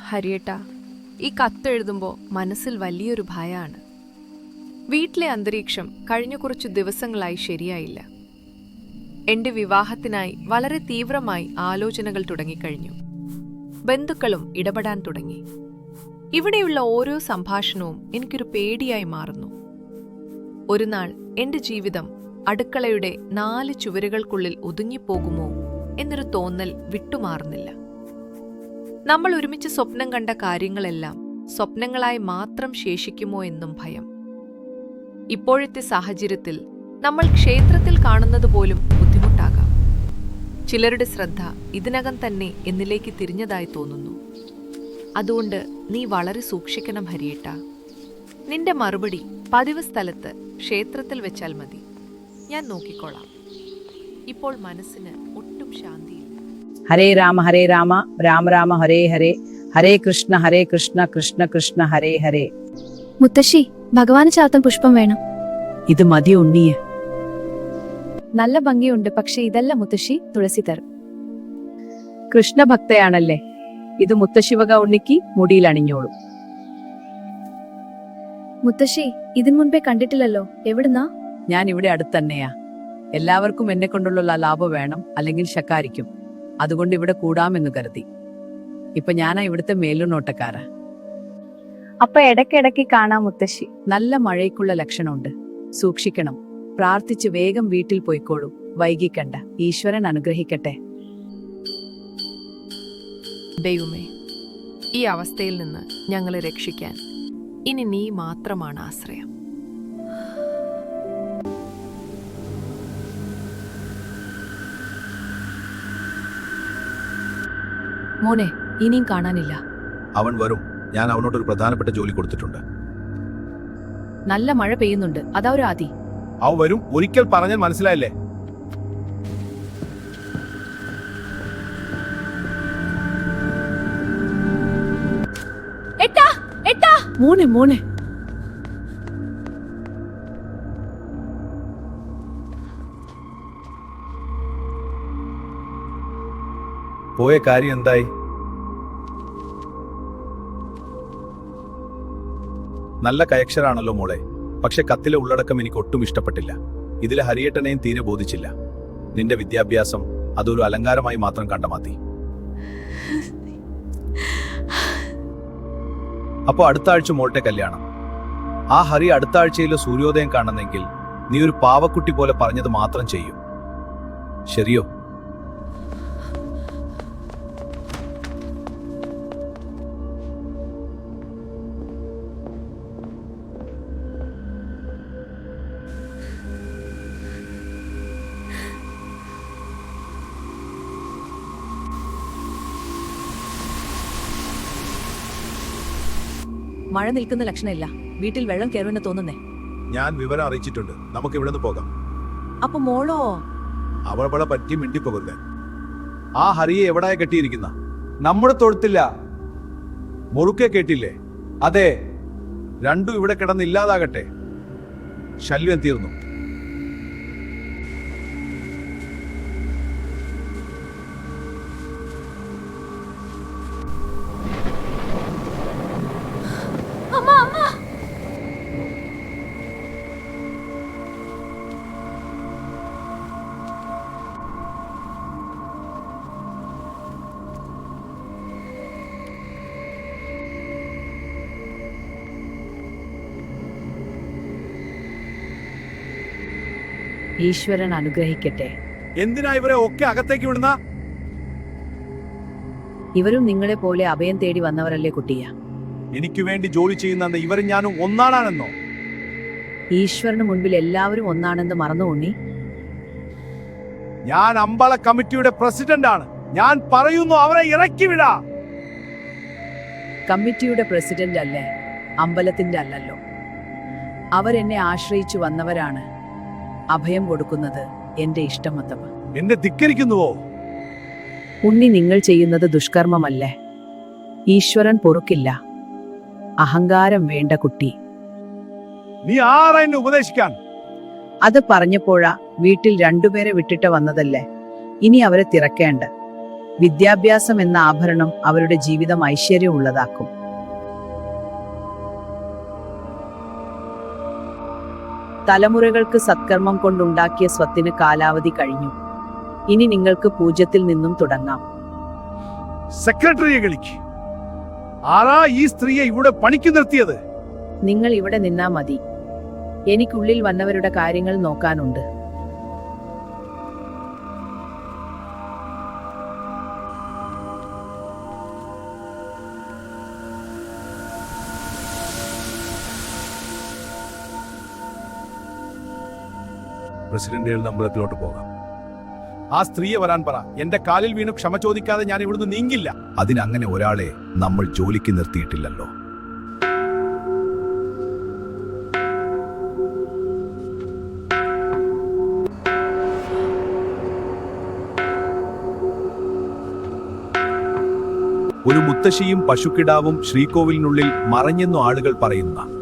ഹരിയേട്ടാ, ഈ കത്തെഴുതുമ്പോൾ മനസ്സിൽ വലിയൊരു ഭയമാണ്. വീട്ടിലെ അന്തരീക്ഷം കഴിഞ്ഞ കുറച്ചു ദിവസങ്ങളായി ശരിയായില്ല. എന്റെ വിവാഹത്തിനായി വളരെ തീവ്രമായി ആലോചനകൾ തുടങ്ങിക്കഴിഞ്ഞു. ബന്ധുക്കളും ഇടപെടാൻ തുടങ്ങി. ഇവിടെയുള്ള ഓരോ സംഭാഷണവും എനിക്കൊരു പേടിയായി മാറുന്നു. ഒരു നാൾ എന്റെ ജീവിതം അടുക്കളയുടെ 4 ചുവരുകൾക്കുള്ളിൽ ഒതുങ്ങിപ്പോകുമോ എന്നൊരു തോന്നൽ വിട്ടുമാറുന്നില്ല. നമ്മൾ ഒരുമിച്ച് സ്വപ്നം കണ്ട കാര്യങ്ങളെല്ലാം സ്വപ്നങ്ങളായി മാത്രം ശേഷിക്കുമോ എന്നും ഭയം. ഇപ്പോഴത്തെ സാഹചര്യത്തിൽ നമ്മൾ ക്ഷേത്രത്തിൽ കാണുന്നത് പോലും ബുദ്ധിമുട്ടാകാം. ചിലരുടെ ശ്രദ്ധ ഇതിനകം തന്നെ എന്നിലേക്ക് തിരിഞ്ഞതായി തോന്നുന്നു. അതുകൊണ്ട് നീ വളരെ സൂക്ഷിക്കണം ഹരിയേട്ട. നിന്റെ മറുപടി പതിവ് സ്ഥലത്ത് ക്ഷേത്രത്തിൽ വെച്ചാൽ മതി. ഞാൻ നോക്കിക്കോളാം. ഇപ്പോൾ മനസ്സിന് ഒട്ടും ശാന്തിയില്ല. ഹരേ രാമ രാമ രാമ ഹരേ ഹരേ, ഹരേ കൃഷ്ണ കൃഷ്ണ കൃഷ്ണ ഹരേ ഹരേ. മുത്തശ്ശി, ഭഗവാന് ചാർത്താൻ പുഷ്പം വേണം. ഇത് മതി ഉണ്ണിയെ. നല്ല ഭംഗിയുണ്ട്, പക്ഷെ ഇതല്ല മുത്തശ്ശി, തുളസി തരും. കൃഷ്ണഭക്തയാണല്ലേ, ഇത് മുത്തശ്ശിവക ഉണ്ണിക്ക് മുടിയിൽ അണിഞ്ഞോളൂ. മുത്തശ്ശി, ഇതിനു മുൻപേ കണ്ടിട്ടില്ലല്ലോ, എവിടുന്നാ? ഞാൻ ഇവിടെ അടുത്തന്നെയാ. എല്ലാവർക്കും എന്നെ കൊണ്ടുള്ള ലാഭം വേണം, അല്ലെങ്കിൽ ശക്കാരിക്കും. അതുകൊണ്ട് ഇവിടെ കൂടാമെന്ന് കരുതി. ഇപ്പൊ ഞാനാ ഇവിടുത്തെ മേലുനോട്ടക്കാരാ. അപ്പൊ ഇടയ്ക്കിടയ്ക്ക് കാണാം മുത്തശ്ശി. നല്ല മഴയ്ക്കുള്ള ലക്ഷണമുണ്ട്, സൂക്ഷിക്കണം. പ്രാർത്ഥിച്ച് വേഗം വീട്ടിൽ പോയിക്കോളൂ, വൈകിക്കണ്ട. ഈശ്വരൻ അനുഗ്രഹിക്കട്ടെ. ദൈവമേ, ഈ അവസ്ഥയിൽ നിന്ന് ഞങ്ങളെ രക്ഷിക്കാൻ ഇനി നീ മാത്രമാണ് ആശ്രയം. മോനെ, ഇനിയും കാണാനില്ല. അവൻ വരും. ഞാൻ അവനോടൊരു പ്രധാനപ്പെട്ട ജോലി കൊടുത്തിട്ടുണ്ട്. നല്ല മഴ പെയ്യുന്നുണ്ട്, അതാ ഒരു ആദി. അവൻ വരും. ഒരിക്കൽ പറഞ്ഞാൽ മനസ്സിലായില്ലേ? മോനെ മോനെ, പോയ കാര്യം എന്തായി? നല്ല കയക്ഷരാണല്ലോ മോളെ, പക്ഷെ കത്തിലെ ഉള്ളടക്കം എനിക്ക് ഒട്ടും ഇഷ്ടപ്പെട്ടില്ല. ഇതിലെ ഹരിയേട്ടനെയും തീരെ ബോധിച്ചില്ല. നിന്റെ വിദ്യാഭ്യാസം അതൊരു അലങ്കാരമായി മാത്രം കണ്ട മതി. അപ്പോ അടുത്ത ആഴ്ച മോളുടെ കല്യാണം. ആ ഹരി അടുത്ത ആഴ്ചയിലെ സൂര്യോദയം കാണുന്നെങ്കിൽ നീ ഒരു പാവക്കുട്ടി പോലെ പറഞ്ഞത് മാത്രം ചെയ്യും. ശരിയോ? മഴ നിൽക്കുന്ന ലക്ഷണമില്ല. വീട്ടിൽ വെള്ളം കയറുമെന്ന് തോന്നുന്നേ. ഞാൻ വിവരം അറിയിച്ചിട്ടുണ്ട്. നമുക്ക് ഇവിടെ നിന്ന് പോകാം. അപ്പൊ മോളോ? അവളെ പറ്റി മിണ്ടിപ്പോകരുത്. ആ ഹരിയെ എവിടായ കെട്ടിയിരിക്കുന്ന? നമ്മുടെ തൊഴുത്തില്ല. മുറുക്കെ കേട്ടില്ലേ? അതെ, രണ്ടും ഇവിടെ കിടന്ന് ഇല്ലാതാകട്ടെ. ശല്യം തീർന്നു. ഈശ്വരൻ അനുഗ്രഹിക്കട്ടെ. എന്തിനാ ഇവരെ ഒക്കെ അകത്തേക്ക് വിടുന്ന? ഇവരും നിങ്ങളെ പോലെ അഭയം തേടി വന്നവരല്ലേ കുട്ടിയ? എനിക്ക് വേണ്ടി ജോലി ചെയ്യുന്ന ഇവരും ഞാനും ഒന്നാണെന്നോ? ഈശ്വരന് മുൻപിൽ എല്ലാവരും ഒന്നാണെന്ന് മറന്നു ഉണ്ണി. ഞാൻ അമ്പല കമ്മിറ്റിയുടെ പ്രസിഡന്റ് ആണ്. ഞാൻ പറയുന്നു, അവരെ ഇറക്കി വിടാ. കമ്മിറ്റിയുടെ പ്രസിഡന്റ് അല്ലേ, അമ്പലത്തിന്റെ അല്ലല്ലോ. അവരെന്നെ ആശ്രയിച്ചു വന്നവരാണ്. അഭയം കൊടുക്കുന്നത് എന്റെ ഇഷ്ടമത്തവ. എന്നെ ധിക്കരിക്കുന്നുവോ? ഉണ്ണി, നിങ്ങൾ ചെയ്യുന്നത് ദുഷ്കർമ്മമല്ലേ? ഈശ്വരൻ പൊറുക്കില്ല. അഹങ്കാരം വേണ്ട കുട്ടി. നീ ആരാ എന്നെ ഉപദേശിക്കാൻ? അത് പറഞ്ഞപ്പോഴാ വീട്ടിൽ 2 പേരെ വിട്ടിട്ട് വന്നതല്ലേ. ഇനി അവരെ തിരക്കേണ്ട. വിദ്യാഭ്യാസം എന്ന ആഭരണം അവരുടെ ജീവിതം ഐശ്വര്യമുള്ളതാക്കും. തലമുറകൾക്ക് സത്കർമ്മം കൊണ്ടുണ്ടാക്കിയ സ്വത്തിന് കാലാവധി കഴിഞ്ഞു. ഇനി നിങ്ങൾക്ക് പൂജ്യത്തിൽ നിന്നും തുടങ്ങാം. സെക്രട്ടറിയെ കളിക്ക്. ആരാ ഈ സ്ത്രീയെ ഇവിടെ പണിക്ക് നിർത്തിയത്? നിങ്ങൾ ഇവിടെ നിന്നാ മതി. എനിക്കുള്ളിൽ വന്നവരുടെ കാര്യങ്ങൾ നോക്കാനുണ്ട്. പ്രസിഡന്റിന്റെ അമ്പലത്തിലോട്ട് പോകാം. ആ സ്ത്രീയെ വരാൻ പറ. എന്റെ കാലിൽ വീണ് ക്ഷമ ചോദിക്കാതെ ഞാൻ ഇവിടുന്ന് നീങ്ങില്ല. അതിനങ്ങനെ ഒരാളെ നമ്മൾ ജോലിക്ക് നിർത്തിയിട്ടില്ലല്ലോ. ഒരു മുത്തശ്ശിയും പശുക്കിടാവും ശ്രീകോവിലിനുള്ളിൽ മറഞ്ഞെന്നു ആളുകൾ പറയുന്ന